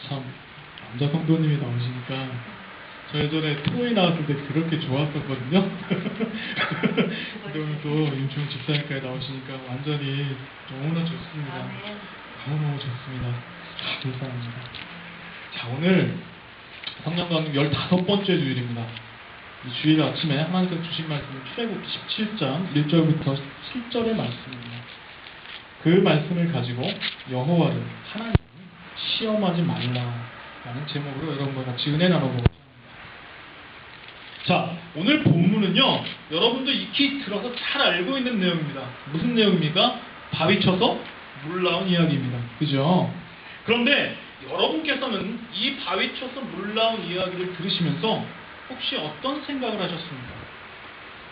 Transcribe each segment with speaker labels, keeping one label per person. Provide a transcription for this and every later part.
Speaker 1: 참 남자 성도님이 나오시니까 저 예전에 토요일 나왔을 때 그렇게 좋았었거든요. 근데 오늘 또 윤충 집사님까지 나오시니까 완전히 너무나 좋습니다. 너무너무 좋습니다. 감사합니다. 자, 오늘 성령 강림 15번째 주일입니다. 이 주일 아침에 하나님께서 주신 말씀은 출애굽기 17장 1절부터 7절의 말씀입니다. 그 말씀을 가지고 여호와를 하나님을 시험하지 말라라는 제목으로 여러분과 같이 은혜 나눠보고자 합니다. 자, 오늘 본문은요, 여러분도 익히 들어서 잘 알고 있는 내용입니다. 무슨 내용입니까? 바위 쳐서 물 나온 이야기입니다. 그죠? 그런데 여러분께서는 이 바위 쳐서 물 나온 이야기를 들으시면서 혹시 어떤 생각을 하셨습니까?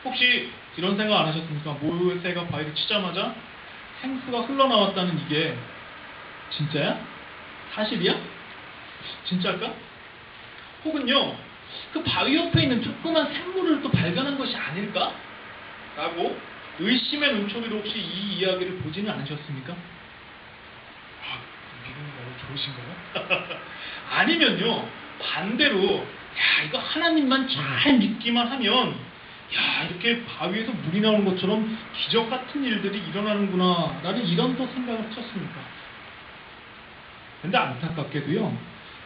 Speaker 1: 혹시 이런 생각 안 하셨습니까? 모세가 바위를 치자마자 생수가 흘러나왔다는 이게 진짜야? 사실이야? 진짜일까? 혹은요, 그 바위 옆에 있는 조그만 샘물을 또 발견한 것이 아닐까? 라고 의심의 눈초리로 혹시 이 이야기를 보지는 않으셨습니까? 아, 믿음이 너무 좋으신가요? 아니면요, 반대로 야, 이거 하나님만 잘 믿기만 하면 야, 이렇게 바위에서 물이 나오는 것처럼 기적 같은 일들이 일어나는구나 라는 이런 또 생각을 하셨습니까? 근데 안타깝게도요,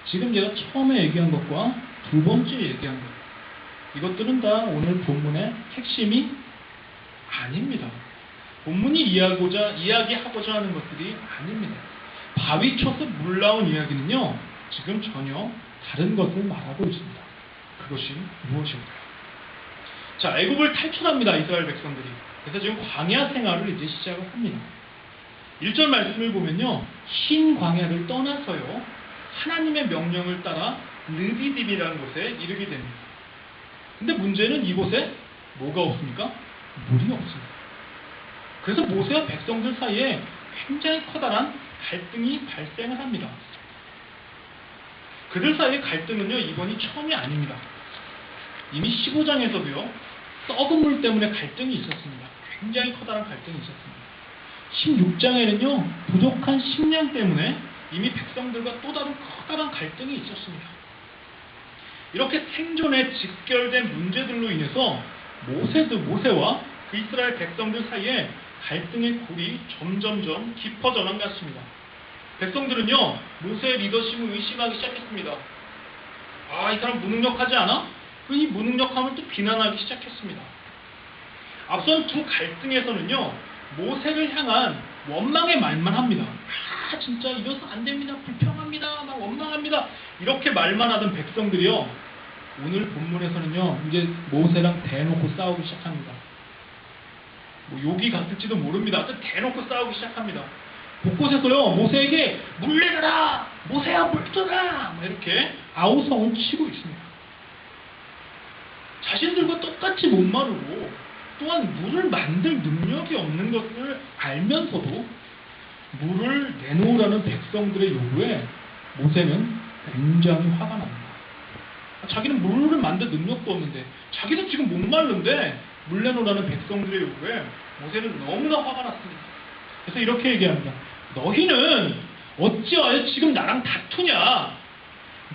Speaker 1: 지금 제가 처음에 얘기한 것과 두 번째 얘기한 것, 이것들은 다 오늘 본문의 핵심이 아닙니다. 본문이 이야기하고자 하는 것들이 아닙니다. 바위 쳐서 물 나온 이야기는요, 지금 전혀 다른 것을 말하고 있습니다. 그것이 무엇일까요? 자, 애굽을 탈출합니다, 이스라엘 백성들이. 그래서 지금 광야 생활을 이제 시작을 합니다. 1절 말씀을 보면요, 흰 광야를 떠나서요, 하나님의 명령을 따라 르비딤이라는 곳에 이르게 됩니다. 근데 문제는 이곳에 뭐가 없습니까? 물이 없습니다. 그래서 모세와 백성들 사이에 굉장히 커다란 갈등이 발생을 합니다. 그들 사이의 갈등은요, 이번이 처음이 아닙니다. 이미 15장에서도요, 썩은 물 때문에 갈등이 있었습니다. 굉장히 커다란 갈등이 있었습니다. 16장에는요, 부족한 식량 때문에 이미 백성들과 또 다른 커다란 갈등이 있었습니다. 이렇게 생존에 직결된 문제들로 인해서 모세와 그 이스라엘 백성들 사이에 갈등의 골이 점점점 깊어져만 갔습니다. 백성들은요, 모세의 리더십을 의심하기 시작했습니다. 아, 이 사람 무능력하지 않아? 이 무능력함을 또 비난하기 시작했습니다. 앞선 두 갈등에서는요, 모세를 향한 원망의 말만 합니다. 아, 진짜 이래서 안 됩니다. 불평합니다. 막 원망합니다. 이렇게 말만 하던 백성들이요, 오늘 본문에서는요, 이제 모세랑 대놓고 싸우기 시작합니다. 뭐 욕이 갔을지도 모릅니다. 대놓고 싸우기 시작합니다. 곳곳에서요, 모세에게 물 내려라! 모세야 물 줘라! 이렇게 아우성을 치고 있습니다. 자신들과 똑같이 못 마르고 또한 물을 만들 능력이 없는 것을 알면서도 물을 내놓으라는 백성들의 요구에 모세는 굉장히 화가 납니다. 자기는 물을 만들 능력도 없는데, 자기는 지금 못 마른데 물 내놓으라는 백성들의 요구에 모세는 너무나 화가 났습니다. 그래서 이렇게 얘기합니다. 너희는 어찌하여 지금 나랑 다투냐?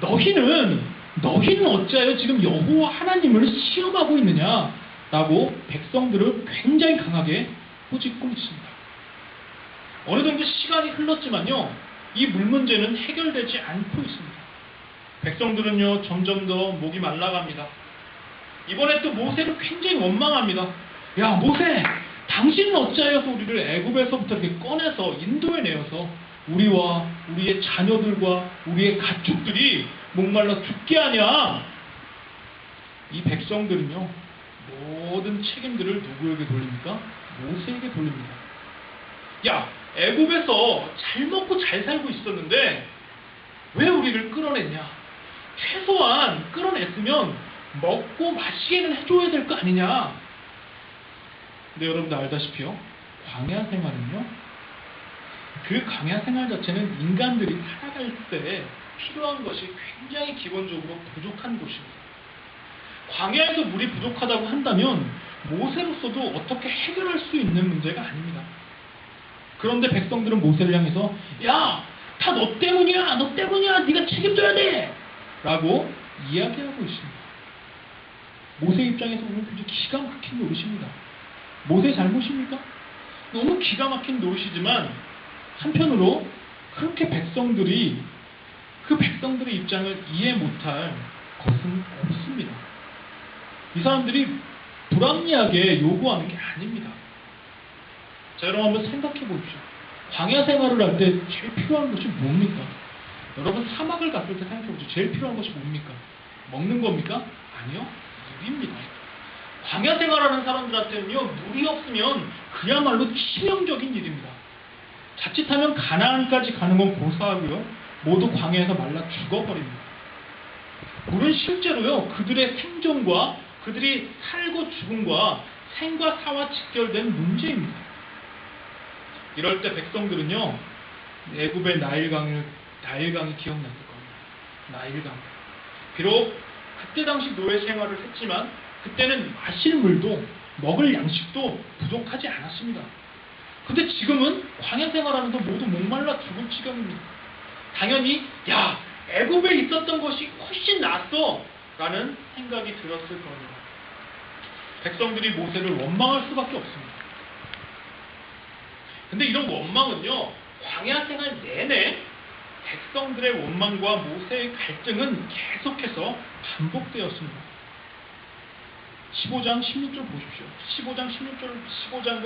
Speaker 1: 너희는 어찌하여 지금 여호와 하나님을 시험하고 있느냐? 라고 백성들을 굉장히 강하게 꾸짖고 있습니다. 어느 정도 시간이 흘렀지만요, 이 물 문제는 해결되지 않고 있습니다. 백성들은요, 점점 더 목이 말라갑니다. 이번에 또 모세를 굉장히 원망합니다. 야, 모세! 당신은 어찌하여서 우리를 애굽에서부터 이렇게 꺼내서 인도에 내어서 우리와 우리의 자녀들과 우리의 가축들이 목말라 죽게 하냐? 이 백성들은요, 모든 책임들을 누구에게 돌립니까? 모세에게 돌립니다. 야, 애굽에서 잘 먹고 잘 살고 있었는데 왜 우리를 끌어냈냐? 최소한 끌어냈으면 먹고 마시게는 해줘야 될 거 아니냐? 근데 여러분들 알다시피요, 광야 생활은요, 그 광야 생활 자체는 인간들이 살아갈 때 필요한 것이 굉장히 기본적으로 부족한 곳입니다. 광야에서 물이 부족하다고 한다면 모세로서도 어떻게 해결할 수 있는 문제가 아닙니다. 그런데 백성들은 모세를 향해서 야, 다 너 때문이야, 너 때문이야, 네가 책임져야 돼! 라고 이야기하고 있습니다. 모세 입장에서 보면 굉장히 기가 막힌 노릇입니다. 모세 잘못입니까? 너무 기가 막힌 노릇이지만 한편으로 그렇게 그 백성들의 입장을 이해 못할 것은 없습니다. 이 사람들이 불합리하게 요구하는 게 아닙니다. 자, 여러분 한번 생각해 보십시오. 광야 생활을 할 때 제일 필요한 것이 뭡니까? 여러분 사막을 갔을 때 생각해 보십시오. 제일 필요한 것이 뭡니까? 먹는 겁니까? 아니요. 물입니다. 광야 생활하는 사람들한테는요, 물이 없으면 그야말로 치명적인 일입니다. 자칫하면 가나안까지 가는 건 고사하고요, 모두 광야에서 말라 죽어버립니다. 물은 실제로요, 그들의 생존과 그들이 살고 죽음과 생과 사와 직결된 문제입니다. 이럴 때 백성들은요, 애굽의 나일강이 기억났을 겁니다. 나일강. 비록 그때 당시 노예 생활을 했지만 그때는 마실 물도 먹을 양식도 부족하지 않았습니다. 근데 지금은 광야 생활하면서 모두 목말라 죽을 지경입니다. 당연히 야, 애굽에 있었던 것이 훨씬 낫어 라는 생각이 들었을 겁니다. 백성들이 모세를 원망할 수밖에 없습니다. 근데 이런 원망은요, 광야 생활 내내 백성들의 원망과 모세의 갈등은 계속해서 반복되었습니다. 15장 16절 보십시오. 15장과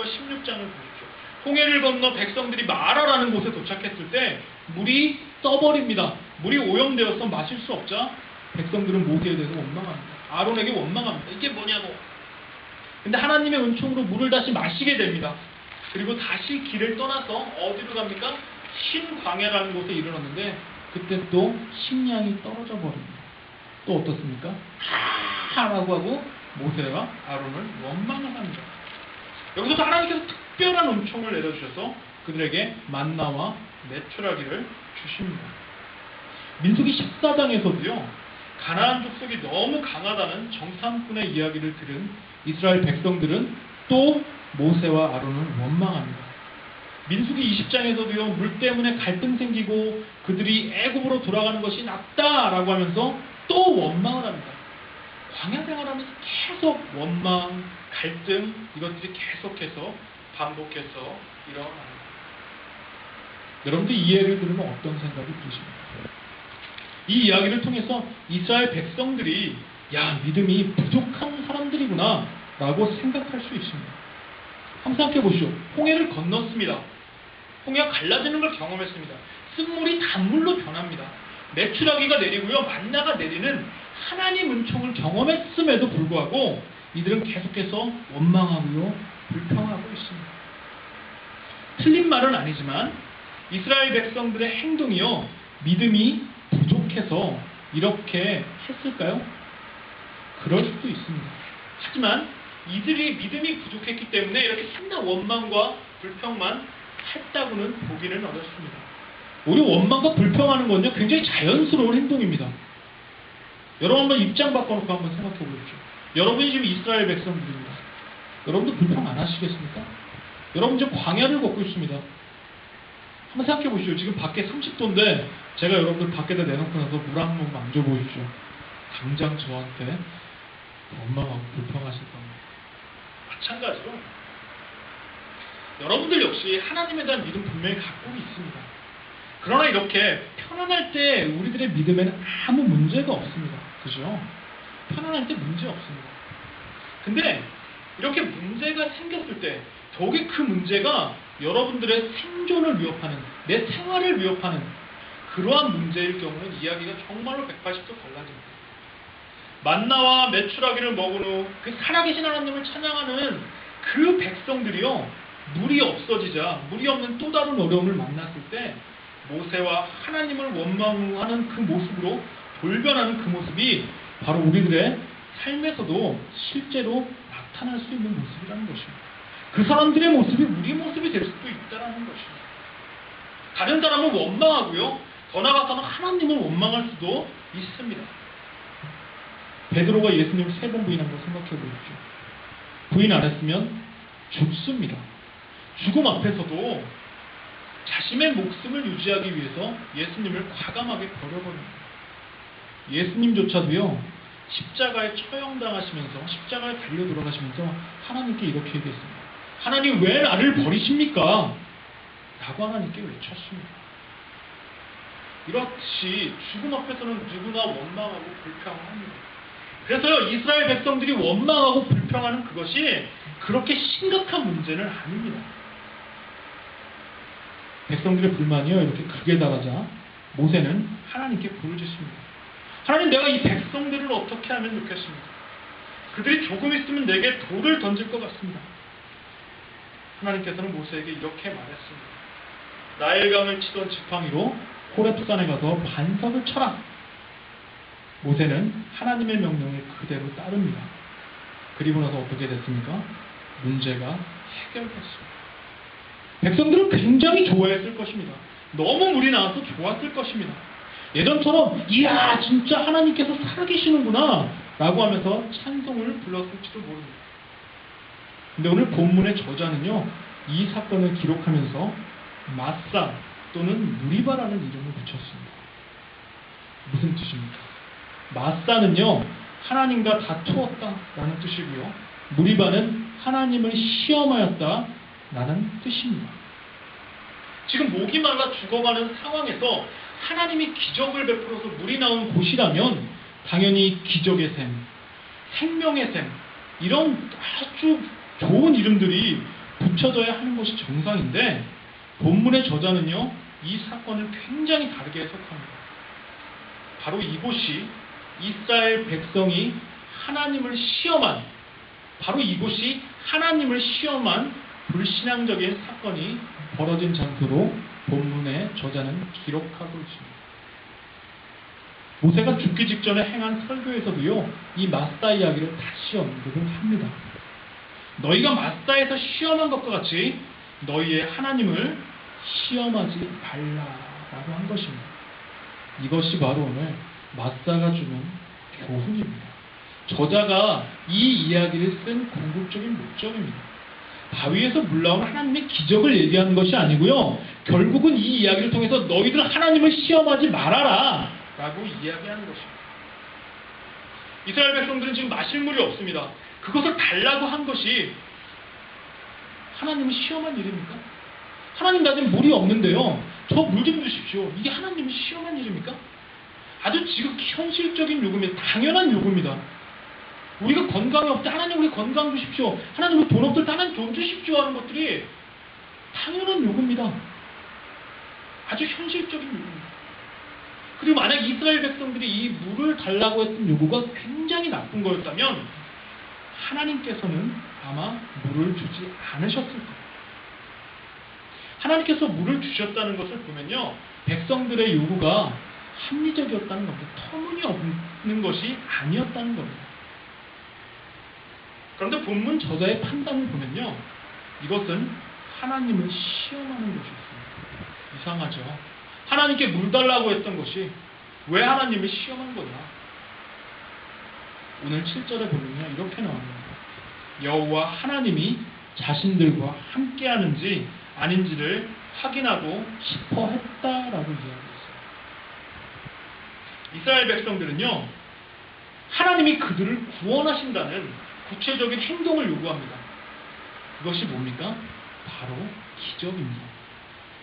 Speaker 1: 16장을 보십시오. 홍해를 건너 백성들이 마라라는 곳에 도착했을 때 물이 떠버립니다. 물이 오염되어서 마실 수 없자 백성들은 모세에 대해서 원망합니다. 아론에게 원망합니다. 이게 뭐냐고. 근데 하나님의 은총으로 물을 다시 마시게 됩니다. 그리고 다시 길을 떠나서 어디로 갑니까? 신광야라는 곳에 이르렀는데 그때 또 식량이 떨어져 버립니다. 또 어떻습니까? 하라고 하고 모세와 아론을 원망을 합니다. 여기서도 하나님께서 특별한 은총을 내려주셔서 그들에게 만나와 메추라기를 주십니다. 민수기 14장에서도요, 가나안 족속이 너무 강하다는 정탐꾼의 이야기를 들은 이스라엘 백성들은 또 모세와 아론을 원망합니다. 민수기 20장에서도요, 물 때문에 갈등 생기고 그들이 애굽으로 돌아가는 것이 낫다라고 하면서 또 원망을 합니다. 광야 생활하면서 계속 원망, 갈등, 이것들이 계속해서 반복해서 일어납니다. 여러분들 이 예를 들으면 어떤 생각이 드십니까? 이 이야기를 통해서 이스라엘 백성들이 야, 믿음이 부족한 사람들이구나 라고 생각할 수 있습니다. 한번 생각해 보시죠. 홍해를 건넜습니다. 홍해가 갈라지는 걸 경험했습니다. 쓴물이 단물로 변합니다. 메추라기가 내리고요, 만나가 내리는 하나님 은총을 경험했음에도 불구하고 이들은 계속해서 원망하고요, 불평하고 있습니다. 틀린 말은 아니지만 이스라엘 백성들의 행동이요, 믿음이 부족해서 이렇게 했을까요? 그럴 수도 있습니다. 하지만 이들이 믿음이 부족했기 때문에 이렇게 맨날 원망과 불평만 했다고는 보기는 어렵습니다. 우리 원망과 불평하는 건요, 굉장히 자연스러운 행동입니다. 여러분 한번 입장 바꿔놓고 한번 생각해 보십시오. 여러분이 지금 이스라엘 백성들입니다. 여러분도 불평 안 하시겠습니까? 여러분 지금 광야를 걷고 있습니다. 한번 생각해 보십시오. 지금 밖에 30도인데 제가 여러분들 밖에다 내놓고 나서 물 한 번 만져 보십시오. 당장 저한테 원망하고 불평하실 겁니다. 마찬가지로 여러분들 역시 하나님에 대한 믿음 분명히 갖고 있습니다. 그러나 이렇게 편안할 때 우리들의 믿음에는 아무 문제가 없습니다. 그죠? 편안할 때 문제 없습니다. 근데 이렇게 문제가 생겼을 때 더욱이 그 문제가 여러분들의 생존을 위협하는, 내 생활을 위협하는 그러한 문제일 경우는 이야기가 정말로 180도 달라집니다. 만나와 메추라기를 먹은 후 그 살아계신 하나님을 찬양하는 그 백성들이요, 물이 없어지자 물이 없는 또 다른 어려움을 만났을 때 모세와 하나님을 원망하는 그 모습으로 돌변하는 그 모습이 바로 우리들의 삶에서도 실제로 나타날 수 있는 모습이라는 것입니다. 그 사람들의 모습이 우리의 모습이 될 수도 있다는 것입니다. 다른 사람을 원망하고요, 더 나아가서는 하나님을 원망할 수도 있습니다. 베드로가 예수님을 3번 부인한 거 생각해 보십시오. 부인 안 했으면 죽습니다. 죽음 앞에서도 자신의 목숨을 유지하기 위해서 예수님을 과감하게 버려버립니다. 예수님조차도요, 십자가에 처형당하시면서 십자가에 달려 돌아가시면서 하나님께 이렇게 얘기했습니다. 하나님 왜 나를 버리십니까? 라고 하나님께 외쳤습니다. 이렇듯이 죽음 앞에서는 누구나 원망하고 불평합니다. 그래서요, 이스라엘 백성들이 원망하고 불평하는 그것이 그렇게 심각한 문제는 아닙니다. 백성들의 불만이요, 이렇게 극에 달하자 모세는 하나님께 부르짖습니다. 하나님, 내가 이 백성들을 어떻게 하면 좋겠습니까? 그들이 조금 있으면 내게 돌을 던질 것 같습니다. 하나님께서는 모세에게 이렇게 말했습니다. 나일강을 치던 지팡이로 호렙산에 가서 반석을 쳐라. 모세는 하나님의 명령을 그대로 따릅니다. 그리고 나서 어떻게 됐습니까? 문제가 해결됐습니다. 백성들은 굉장히 좋아했을 것입니다. 너무 물이 나와서 좋았을 것입니다. 예전처럼 이야 진짜 하나님께서 살아계시는구나 라고 하면서 찬송을 불렀을지도 모릅니다. 근데 오늘 본문의 저자는요, 이 사건을 기록하면서 마사 또는 누리바라는 이름을 붙였습니다. 무슨 뜻입니까? 마사는요, 하나님과 다투었다 라는 뜻이고요, 누리바는 하나님을 시험하였다 라는 뜻입니다. 지금 목이 말라 죽어가는 상황에서 하나님이 기적을 베풀어서 물이 나온 곳이라면 당연히 기적의 샘, 생명의 샘, 이런 아주 좋은 이름들이 붙여져야 하는 것이 정상인데, 본문의 저자는요, 이 사건을 굉장히 다르게 해석합니다. 바로 이곳이 이스라엘 백성이 하나님을 시험한, 바로 이곳이 하나님을 시험한 불신앙적인 사건이 벌어진 장소로 본문의 저자는 기록하고 있습니다. 모세가 죽기 직전에 행한 설교에서도요, 이 마사 이야기를 다시 언급을 합니다. 너희가 마사에서 시험한 것과 같이 너희의 하나님을 시험하지 말라라고 한 것입니다. 이것이 바로 오늘 마사가 주는 교훈입니다. 저자가 이 이야기를 쓴 궁극적인 목적입니다. 바위에서 물 나온 하나님의 기적을 얘기하는 것이 아니고요, 결국은 이 이야기를 통해서 너희들 하나님을 시험하지 말아라 라고 이야기하는 것입니다. 이스라엘 백성들은 지금 마실 물이 없습니다. 그것을 달라고 한 것이 하나님을 시험한 일입니까? 하나님, 나 지금 물이 없는데요, 저 물 좀 주십시오. 이게 하나님을 시험한 일입니까? 아주 지금 현실적인 요구입니다. 당연한 요구입니다. 우리가 건강이 없다, 하나님 우리 건강 주십시오. 하나님 우리 돈 없을 때 하나님 돈 주십시오 하는 것들이 당연한 요구입니다. 아주 현실적인 요구입니다. 그리고 만약 이스라엘 백성들이 이 물을 달라고 했던 요구가 굉장히 나쁜 거였다면 하나님께서는 아마 물을 주지 않으셨을 겁니다. 하나님께서 물을 주셨다는 것을 보면요, 백성들의 요구가 합리적이었다는 겁니다. 터무니없는 것이 아니었다는 겁니다. 그런데 본문 저자의 판단을 보면요, 이것은 하나님을 시험하는 것이었습니다. 이상하죠? 하나님께 물 달라고 했던 것이 왜 하나님을 시험한 거냐? 오늘 7절에 보면요, 이렇게 나옵니다. 여호와 하나님이 자신들과 함께하는지 아닌지를 확인하고 싶어 했다라고 이야기했어요. 이스라엘 백성들은요, 하나님이 그들을 구원하신다는 구체적인 행동을 요구합니다. 그것이 뭡니까? 바로 기적입니다.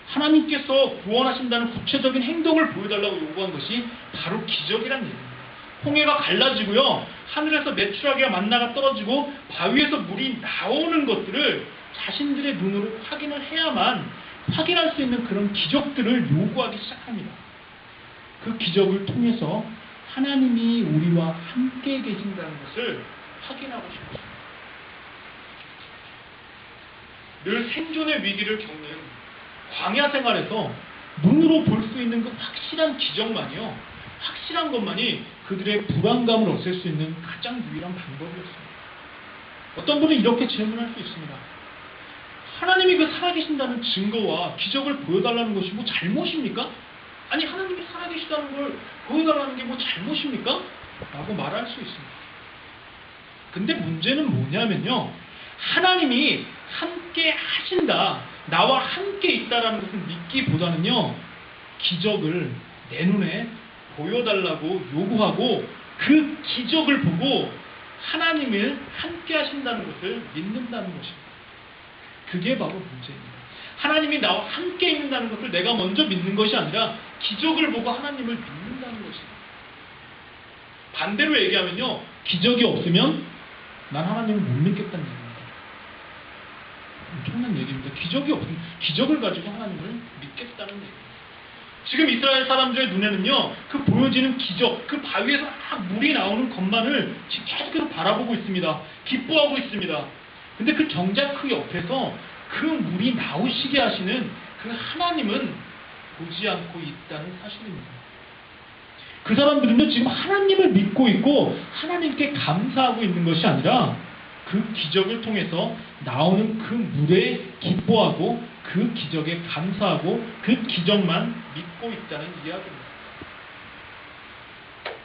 Speaker 1: 하나님께서 구원하신다는 구체적인 행동을 보여달라고 요구한 것이 바로 기적이란 얘기입니다. 홍해가 갈라지고요, 하늘에서 메추라기와 만나가 떨어지고 바위에서 물이 나오는 것들을 자신들의 눈으로 확인을 해야만 확인할 수 있는 그런 기적들을 요구하기 시작합니다. 그 기적을 통해서 하나님이 우리와 함께 계신다는 것을 확인하고 싶었습니다. 늘 생존의 위기를 겪는 광야 생활에서 눈으로 볼 수 있는 그 확실한 기적만이요, 확실한 것만이 그들의 불안감을 없앨 수 있는 가장 유일한 방법이었습니다. 어떤 분은 이렇게 질문할 수 있습니다. 하나님이 그 살아계신다는 증거와 기적을 보여달라는 것이 뭐 잘못입니까? 아니, 하나님이 살아계시다는 걸 보여달라는 게 뭐 잘못입니까? 라고 말할 수 있습니다. 근데 문제는 뭐냐면요, 하나님이 함께 하신다, 나와 함께 있다라는 것을 믿기보다는요, 기적을 내 눈에 보여달라고 요구하고 그 기적을 보고 하나님을 함께 하신다는 것을 믿는다는 것입니다. 그게 바로 문제입니다. 하나님이 나와 함께 있는다는 것을 내가 먼저 믿는 것이 아니라 기적을 보고 하나님을 믿는다는 것입니다. 반대로 얘기하면요, 기적이 없으면 난 하나님을 못 믿겠다는 얘기입니다. 엄청난 얘기입니다. 기적이 없으면 기적을 가지고 하나님을 믿겠다는 얘기입니다. 지금 이스라엘 사람들의 눈에는요, 그 보여지는 기적, 그 바위에서 막 물이 나오는 것만을 지금 계속해서 바라보고 있습니다. 기뻐하고 있습니다. 근데 그 정작 그 옆에서 그 물이 나오시게 하시는 그 하나님은 보지 않고 있다는 사실입니다. 그 사람들은요, 지금 하나님을 믿고 있고 하나님께 감사하고 있는 것이 아니라 그 기적을 통해서 나오는 그 물에 기뻐하고 그 기적에 감사하고 그 기적만 믿고 있다는 이야기입니다.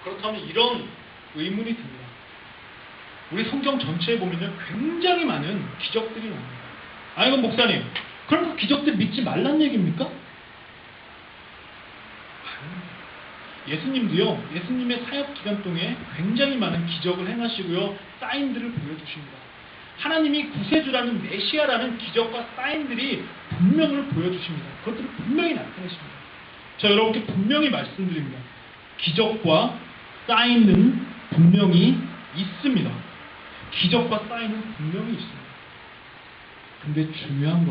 Speaker 1: 그렇다면 이런 의문이 듭니다. 우리 성경 전체에 보면요, 굉장히 많은 기적들이 나옵니다. 아니, 그럼 목사님, 그럼 그 기적들 믿지 말란 얘기입니까? 아닙니다. 예수님도요, 예수님의 사역 기간 동에 굉장히 많은 기적을 행하시고요, 사인들을 보여주십니다. 하나님이 구세주라는 메시아라는 기적과 사인들이 분명을 보여주십니다. 그것들을 분명히 나타내십니다. 저 여러분께 분명히 말씀드립니다. 기적과 사인은 분명히 있습니다. 기적과 사인은 분명히 있습니다. 근데 중요한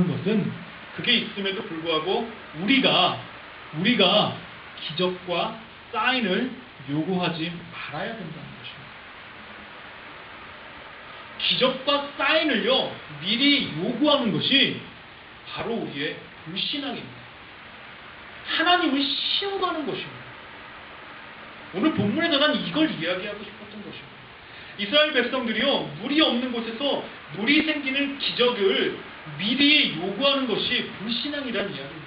Speaker 1: 것은 그게 있음에도 불구하고 우리가 기적과 사인을 요구하지 말아야 된다는 것입니다. 기적과 사인을요, 미리 요구하는 것이 바로 우리의 불신앙입니다. 하나님을 시험하는 것입니다. 오늘 본문에서 난 이걸 이야기하고 싶었던 것입니다. 이스라엘 백성들이요, 물이 없는 곳에서 물이 생기는 기적을 미리 요구하는 것이 불신앙이라는 이야기입니다.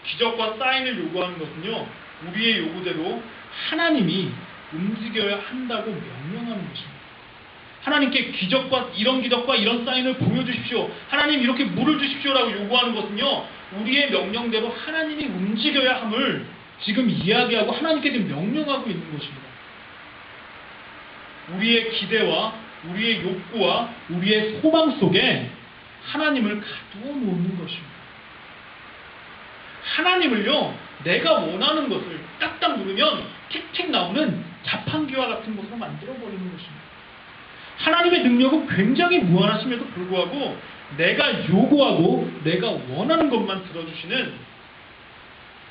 Speaker 1: 기적과 사인을 요구하는 것은요, 우리의 요구대로 하나님이 움직여야 한다고 명령하는 것입니다. 하나님께 이런 기적과 이런 사인을 보여주십시오, 하나님 이렇게 물을 주십시오라고 요구하는 것은요, 우리의 명령대로 하나님이 움직여야 함을 지금 이야기하고 하나님께 지금 명령하고 있는 것입니다. 우리의 기대와 우리의 욕구와 우리의 소망 속에 하나님을 가두어 놓는 것입니다. 하나님을요, 내가 원하는 것을 딱딱 누르면 틱틱 나오는 자판기와 같은 것으로 만들어버리는 것입니다. 하나님의 능력은 굉장히 무한하심에도 불구하고 내가 요구하고 내가 원하는 것만 들어주시는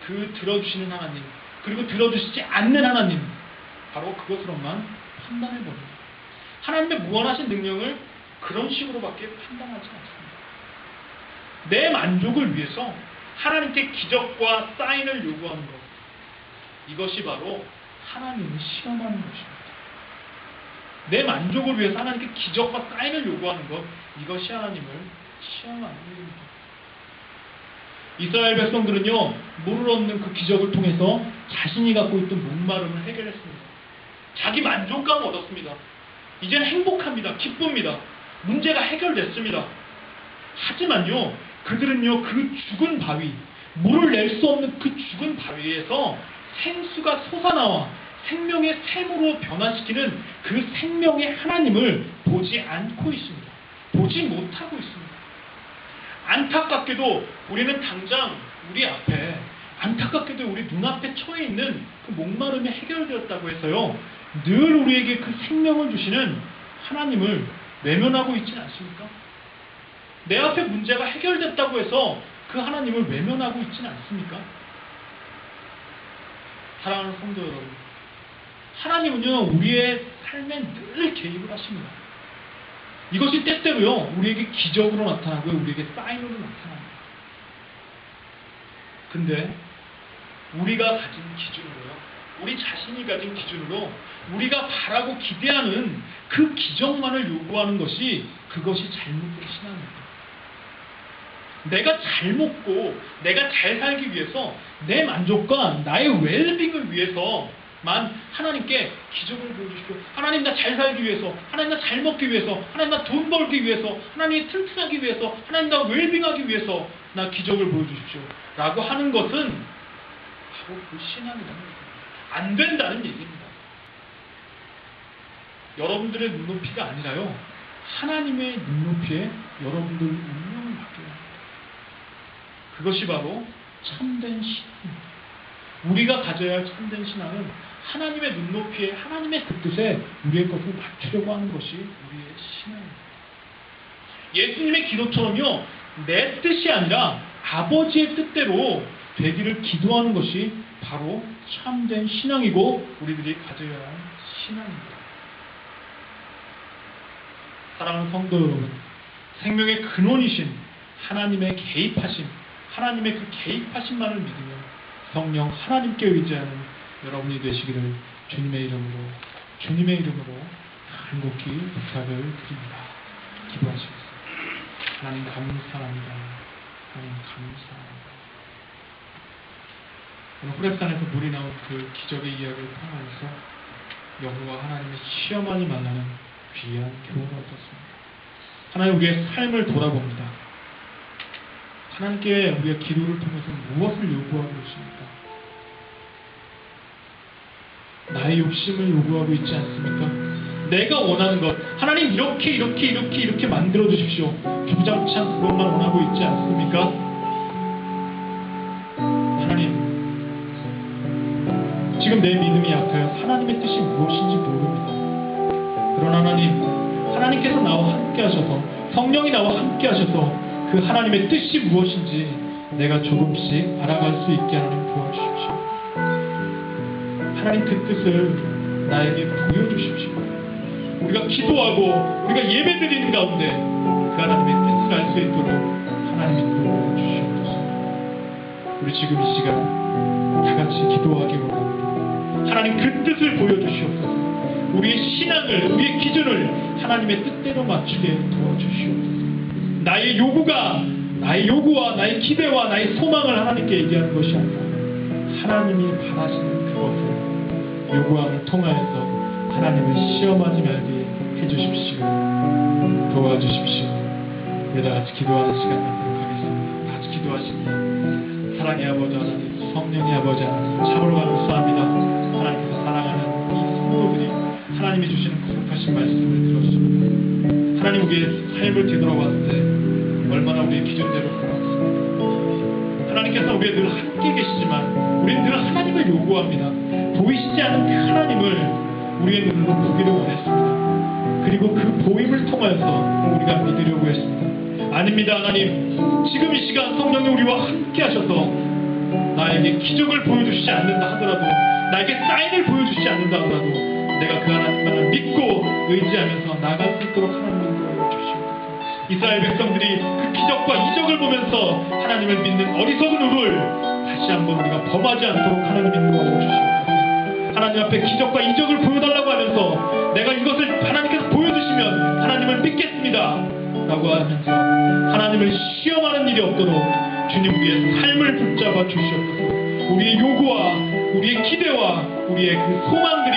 Speaker 1: 그 들어주시는 하나님, 그리고 들어주시지 않는 하나님, 바로 그것으로만 판단해버립니다. 하나님의 무한하신 능력을 그런 식으로밖에 판단하지 않습니다. 내 만족을 위해서 하나님께 기적과 사인을 요구하는 것, 이것이 바로 하나님을 시험하는 것입니다. 내 만족을 위해서 하나님께 기적과 사인을 요구하는 것, 이것이 하나님을 시험하는 일입니다. 이스라엘 백성들은요, 물을 얻는 그 기적을 통해서 자신이 갖고 있던 목마름을 해결했습니다. 자기 만족감을 얻었습니다. 이제는 행복합니다. 기쁩니다. 문제가 해결됐습니다. 하지만요, 그들은요, 그 죽은 바위, 물을 낼 수 없는 그 죽은 바위에서 생수가 솟아나와 생명의 샘으로 변화시키는 그 생명의 하나님을 보지 않고 있습니다. 보지 못하고 있습니다. 안타깝게도 우리는 당장 우리 앞에, 안타깝게도 우리 눈앞에 처해 있는 그 목마름이 해결되었다고 해서요, 늘 우리에게 그 생명을 주시는 하나님을 외면하고 있지는 않습니까? 내 앞에 문제가 해결됐다고 해서 그 하나님을 외면하고 있지는 않습니까? 사랑하는 성도 여러분, 하나님은요, 우리의 삶에 늘 개입을 하십니다. 이것이 때때로요, 우리에게 기적으로 나타나고요, 우리에게 사인으로 나타납니다. 근데 우리가 가진 기준으로요, 우리 자신이 가진 기준으로 우리가 바라고 기대하는 그 기적만을 요구하는 것이, 그것이 잘못된 신앙입니다. 내가 잘 먹고 내가 잘 살기 위해서, 내 만족과 나의 웰빙을 위해서 하나님께 기적을 보여주십시오. 하나님 나 잘 살기 위해서, 하나님 나 잘 먹기 위해서, 하나님 나 돈 벌기 위해서, 하나님 튼튼하기 위해서, 하나님 나 웰빙하기 위해서 나 기적을 보여주십시오 라고 하는 것은 바로 그 신앙이라는 거예요. 안 된다는 얘기입니다. 여러분들의 눈높이가 아니라요, 하나님의 눈높이에 여러분들 운명을 맡겨야 합니다. 그것이 바로 참된 신앙입니다. 우리가 가져야 할 참된 신앙은 하나님의 눈높이에, 하나님의 그 뜻에 우리의 것을 맞추려고 하는 것이 우리의 신앙입니다. 예수님의 기도처럼요, 내 뜻이 아니라 아버지의 뜻대로 되기를 기도하는 것이 바로 참된 신앙이고 우리들이 가져야 할 신앙입니다. 사랑하는 성도 여러분, 생명의 근원이신 하나님의 개입하심, 하나님의 그 개입하심만을 믿으며 성령 하나님께 의지하는 여러분이 되시기를 주님의 이름으로 간곡히 부탁을 드립니다. 기도하시겠습니다. 하나님 감사합니다. 하나님 감사합니다. 오늘 호렙산에서 물이 나온 그 기적의 이야기를 통하여서 여호와 하나님의 시험하지 말라는 귀한 교훈을 얻었습니다. 하나님 우리의 삶을 돌아봅니다. 하나님께 우리의 기도를 통해서 무엇을 요구하고 있습니까? 나의 욕심을 요구하고 있지 않습니까? 내가 원하는 것, 하나님 이렇게 만들어 주십시오. 주장창 그것만 원하고 있지 않습니까? 하나님, 지금 내 믿음이 약하여 하나님의 뜻이 무엇인지 모릅니다. 그러나 하나님께서 나와 함께 하셔서, 성령이 나와 함께 하셔서 그 하나님의 뜻이 무엇인지 내가 조금씩 알아갈 수 있게 하나님 도와주십시오. 하나님 그 뜻을 나에게 보여주십시오. 우리가 기도하고 우리가 예배드리는 가운데 그 하나님의 뜻을 알 수 있도록 하나님이 도와주시옵소서. 우리 지금 이 시간 다 같이 기도하기 원합니다. 하나님 그 뜻을 보여주시옵소서. 우리의 신앙을, 우리의 기준을 하나님의 뜻대로 맞추게 도와주시옵소서. 나의 요구와 나의 기대와 나의 소망을 하나님께 얘기하는 것이 아니라 하나님이 바라시는 그것을 요구함을 통하여서 하나님을 시험하지 말게 해주십시오. 도와주십시오. 우리 다 같이 기도하는 시간 갖도록 하겠습니다. 같이 기도하시니 사랑의 아버지 하나님, 성령의 아버지 하나님, 참으로 감사합니다. 하나님께서 사랑하는 이 성도들이 하나님이 주시는 거룩하신 말씀을 들었습니다. 하나님 우리의 삶을 뒤돌아봤을 때 얼마나 우리의 기준대로 살았습니까? 하나님께서 우리에 늘 함께 계시지만 우리는 늘 하나님을 요구합니다. 보이시지 않는 그 하나님을 우리의 눈으로 보기를 원했습니다. 그리고 그 보임을 통하여서 우리가 믿으려고 했습니다. 아닙니다. 하나님, 지금 이 시간 성령이 우리와 함께 하셔서 나에게 기적을 보여주시지 않는다 하더라도, 나에게 사인을 보여주시지 않는다 하더라도 내가 그 하나님만을 믿고 의지하면서 나아갈 수 있도록 하나님을 도와주시옵소서. 이스라엘 백성들이 그 기적과 이적을 보면서 하나님을 믿는 어리석은 우를 다시 한번 우리가 범하지 않도록 하나님이 도와주시옵소서. 하나님 앞에 기적과 이적을 보여달라고 하면서 내가 이것을 하나님께서 보여주시면 하나님을 믿겠습니다 라고 하면서 하나님을 시험하는 일이 없도록 주님 우리의 삶을 붙잡아 주시옵소서. 우리의 요구와 우리의 기대와 우리의 그 소망들이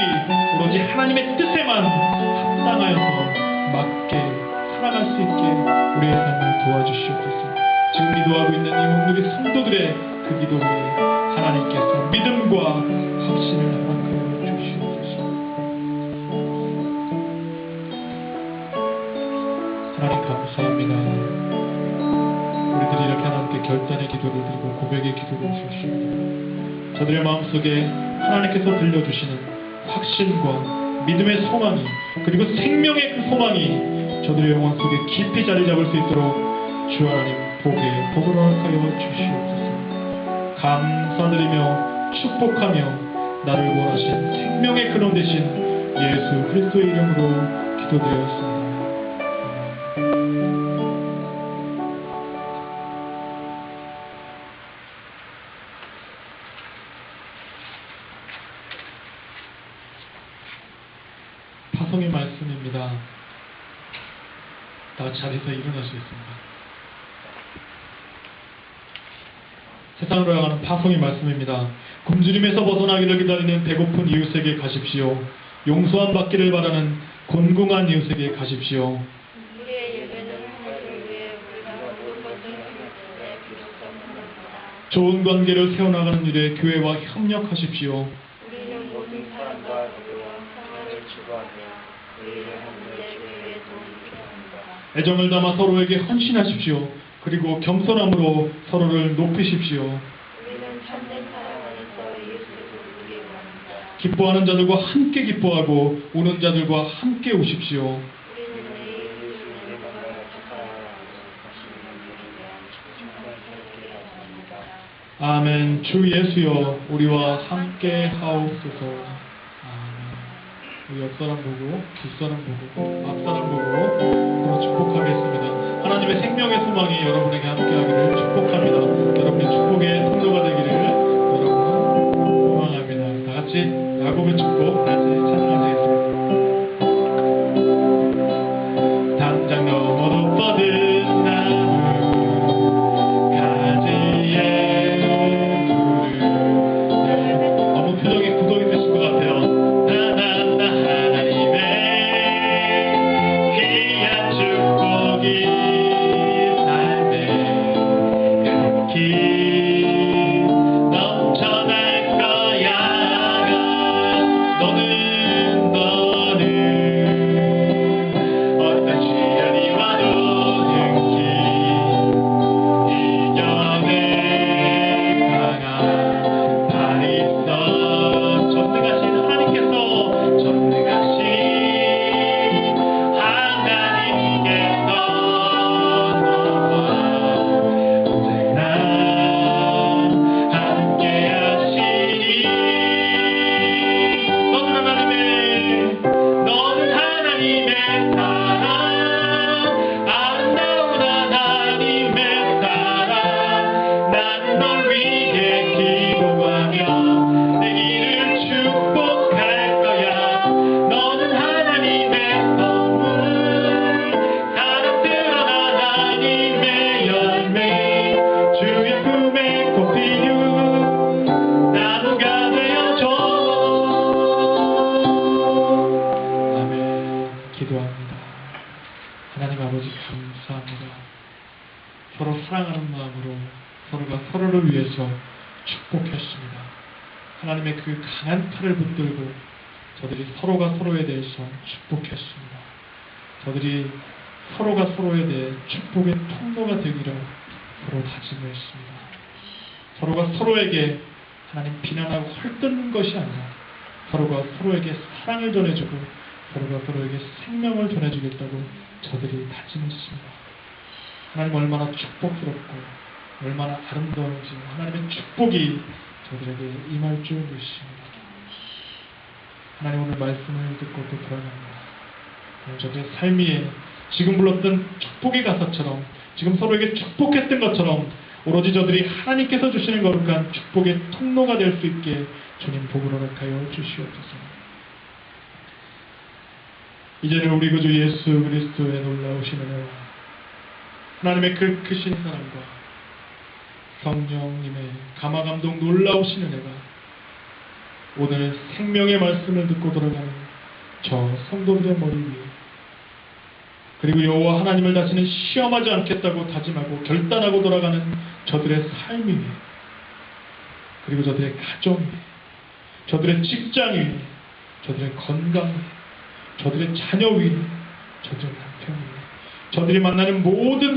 Speaker 1: 오로지 하나님의 뜻에만 합당하여서 맞게 살아갈 수 있게 우리의 삶을 도와주시옵소서. 지금 기도하고 있는 이 우리 성도들의 그 기도에 하나님께서 믿음과 확신을 허락하여 주시옵소서. 하나님 감사합니다. 우리들이 이렇게 하나님께 결단의 기도를 드리고 고백의 기도를 주십니다. 저들의 마음속에 하나님께서 들려주시는 확신과 믿음의 소망이, 그리고 생명의 그 소망이 저들의 영혼 속에 깊이 자리 잡을 수 있도록 주 하나님 복을 허락하여 주시옵소서. 감사드리며 축복하며 나를 구원하신 생명의 근원 되신 예수 그리스도의 이름으로 기도드렸습니다. 파송의 말씀입니다. 다 자리에서 일어나시겠습니다. 세상으로 향하는 파송의 말씀입니다. 굶주림에서 벗어나기를 기다리는 배고픈 이웃에게 가십시오. 용서함 받기를 바라는 곤궁한 이웃에게 가십시오.
Speaker 2: 우리의 예배는 하나님을 위해 우리가 모든 것을 힘을 내 부족함입니다.
Speaker 1: 좋은 관계를 세워나가는 일에 교회와 협력하십시오.
Speaker 2: 우리는 모든 사람과 더불어 평화를 추구하며 우리를 하는 데 교회의 도움이 필요합니다.
Speaker 1: 애정을 담아 서로에게 헌신하십시오. 그리고 겸손함으로 서로를 높이십시오.
Speaker 2: 우리는 참된 사랑 안에서 이웃을 돕기 원합니다.
Speaker 1: 기뻐하는 자들과 함께 기뻐하고 우는 자들과 함께 우십시오.
Speaker 2: 우리는 내 이웃을 내 것과 같이 사랑하고 하시는 분에 대한 충성을 살게 하십니다.
Speaker 1: 아멘. 주 예수여 우리와 함께 하옵소서. 아멘. 우리 옆사람 보고 뒷사람 보고 앞사람 보고 서로 축복하겠습니다. 하나님의 생명의 소망이 여러분에게 함께하기를 축복합니다. 여러분의 축복의 통로가 되기를 여러분 소망합니다. 다 같이 야곱의 축복 다시 찬양하시겠습니다. 당장 넘어도 뻗은 나무 가지에 물을 너무 표정이 굳어 있으신 것 같아요. 나나 하나님의 귀한 축복이 넘쳐날 거야. 너는 어떤 시련이 와도 능히 이겨낼 강한 발이 있어. 전능하신 하나님께서 기도합니다. 하나님 아버지 감사합니다. 서로 사랑하는 마음으로 서로가 서로를 위해서 축복했습니다. 하나님의 그 강한 팔을 붙들고 저들이 서로가 서로에 대해서 축복했습니다. 저들이 서로가 서로에 대해 축복의 통로가 되기를 서로 다짐했습니다. 서로가 서로에게 하나님 비난하고 헐뜯는 것이 아니라 서로가 서로에게 사랑을 전해주고 서로가 서로에게 생명을 전해주겠다고 저들이 다짐했습니다. 하나님 얼마나 축복스럽고 얼마나 아름다운지 하나님의 축복이 저들에게 임할 줄 믿습니다. 하나님 오늘 말씀을 듣고 또 돌아갑니다. 저들의 삶 위에 지금 불렀던 축복의 가사처럼 지금 서로에게 축복했던 것처럼 오로지 저들이 하나님께서 주시는 거룩한 축복의 통로가 될 수 있게 주님 복을 허락하여 주시옵소서. 이제는 우리 구주 예수 그리스도의 놀라우신 은혜와 하나님의 그 크신 사랑과 성령님의 감화감동 놀라우신 은혜가 오늘 생명의 말씀을 듣고 돌아가는 저 성도들의 머리 위에 그리고 여호와 하나님을 다시는 시험하지 않겠다고 다짐하고 결단하고 돌아가는 저들의 삶 위에 그리고 저들의 가정 위에 저들의 직장 위에 저들의 건강 위에 저들의 자녀 위에 저들의 남편 위에 저들이 만나는 모든